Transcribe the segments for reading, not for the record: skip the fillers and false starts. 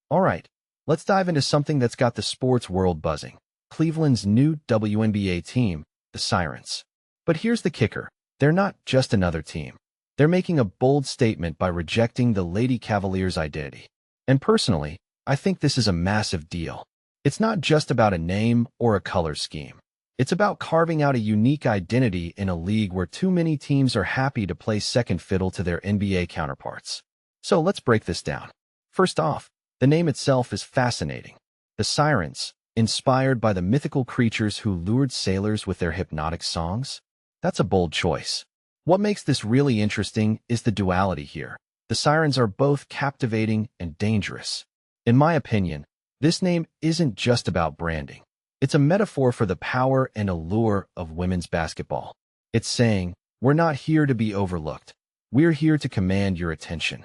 Alright, let's dive into something that's got the sports world buzzing. Cleveland's new WNBA team, the Sirens. But here's the kicker. They're not just another team. They're making a bold statement by rejecting the Lady Cavaliers' identity. And personally, I think this is a massive deal. It's not just about a name or a color scheme. It's about carving out a unique identity in a league where too many teams are happy to play second fiddle to their NBA counterparts. So let's break this down. First off, the name itself is fascinating. The Sirens, inspired by the mythical creatures who lured sailors with their hypnotic songs? That's a bold choice. What makes this really interesting is the duality here. The Sirens are both captivating and dangerous. In my opinion, this name isn't just about branding. It's a metaphor for the power and allure of women's basketball. It's saying, we're not here to be overlooked. We're here to command your attention.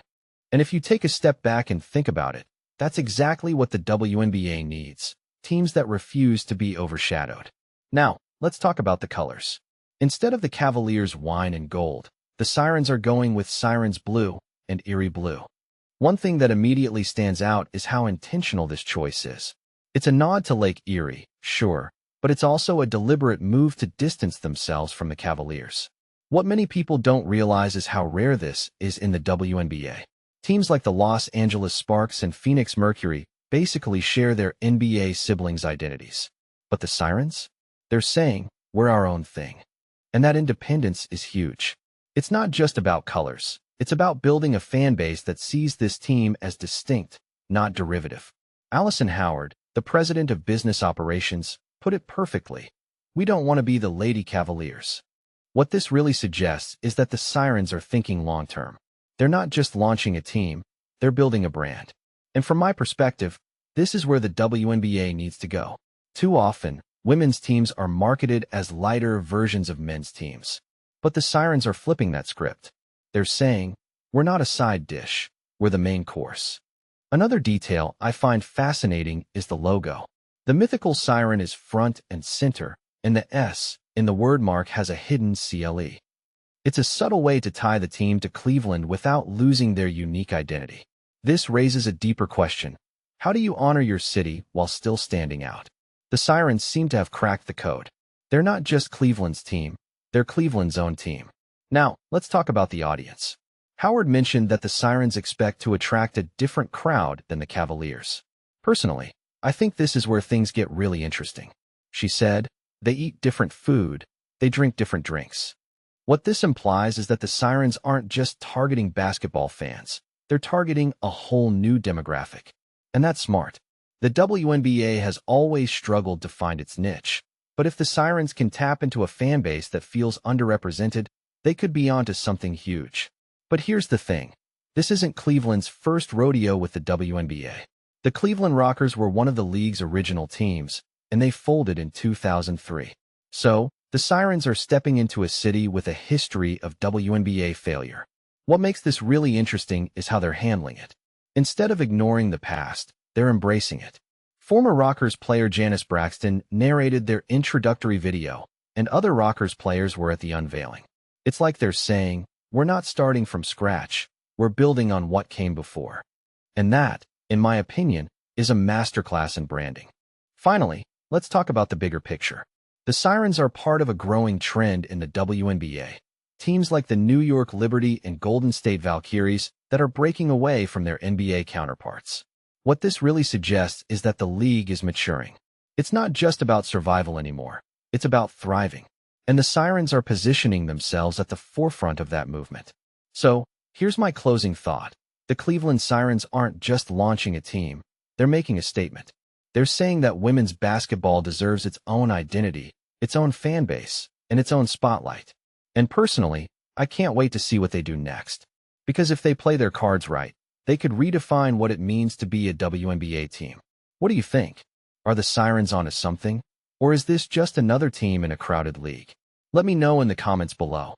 And if you take a step back and think about it, that's exactly what the WNBA needs. Teams that refuse to be overshadowed. Now, let's talk about the colors. Instead of the Cavaliers' wine and gold, the Sirens are going with Sirens blue and Erie blue. One thing that immediately stands out is how intentional this choice is. It's a nod to Lake Erie, sure, but it's also a deliberate move to distance themselves from the Cavaliers. What many people don't realize is how rare this is in the WNBA. Teams like the Los Angeles Sparks and Phoenix Mercury basically share their NBA siblings' identities. But the Sirens? They're saying, we're our own thing. And that independence is huge. It's not just about colors. It's about building a fan base that sees this team as distinct, not derivative. Allison Howard, the president of business operations, put it perfectly. We don't want to be the Lady Cavaliers. What this really suggests is that the Sirens are thinking long-term. They're not just launching a team, they're building a brand. And from my perspective, this is where the WNBA needs to go. Too often, women's teams are marketed as lighter versions of men's teams. But the Sirens are flipping that script. They're saying, we're not a side dish, we're the main course. Another detail I find fascinating is the logo. The mythical siren is front and center, and the S in the word mark has a hidden CLE. It's a subtle way to tie the team to Cleveland without losing their unique identity. This raises a deeper question. How do you honor your city while still standing out? The Sirens seem to have cracked the code. They're not just Cleveland's team, they're Cleveland's own team. Now, let's talk about the audience. Howard mentioned that the Sirens expect to attract a different crowd than the Cavaliers. Personally, I think this is where things get really interesting. She said, they eat different food, they drink different drinks. What this implies is that the Sirens aren't just targeting basketball fans, they're targeting a whole new demographic. And that's smart. The WNBA has always struggled to find its niche. But if the Sirens can tap into a fan base that feels underrepresented, they could be onto something huge. But here's the thing. This isn't Cleveland's first rodeo with the WNBA. The Cleveland Rockers were one of the league's original teams, and they folded in 2003. So, the Sirens are stepping into a city with a history of WNBA failure. What makes this really interesting is how they're handling it. Instead of ignoring the past, they're embracing it. Former Rockers player Janice Braxton narrated their introductory video, and other Rockers players were at the unveiling. It's like they're saying, we're not starting from scratch, we're building on what came before. And that, in my opinion, is a masterclass in branding. Finally, let's talk about the bigger picture. The Sirens are part of a growing trend in the WNBA. Teams like the New York Liberty and Golden State Valkyries that are breaking away from their NBA counterparts. What this really suggests is that the league is maturing. It's not just about survival anymore. It's about thriving. And the Sirens are positioning themselves at the forefront of that movement. So, here's my closing thought. The Cleveland Sirens aren't just launching a team. They're making a statement. They're saying that women's basketball deserves its own identity, its own fan base, and its own spotlight. And personally, I can't wait to see what they do next. Because if they play their cards right, they could redefine what it means to be a WNBA team. What do you think? Are the Sirens onto something? Or is this just another team in a crowded league? Let me know in the comments below.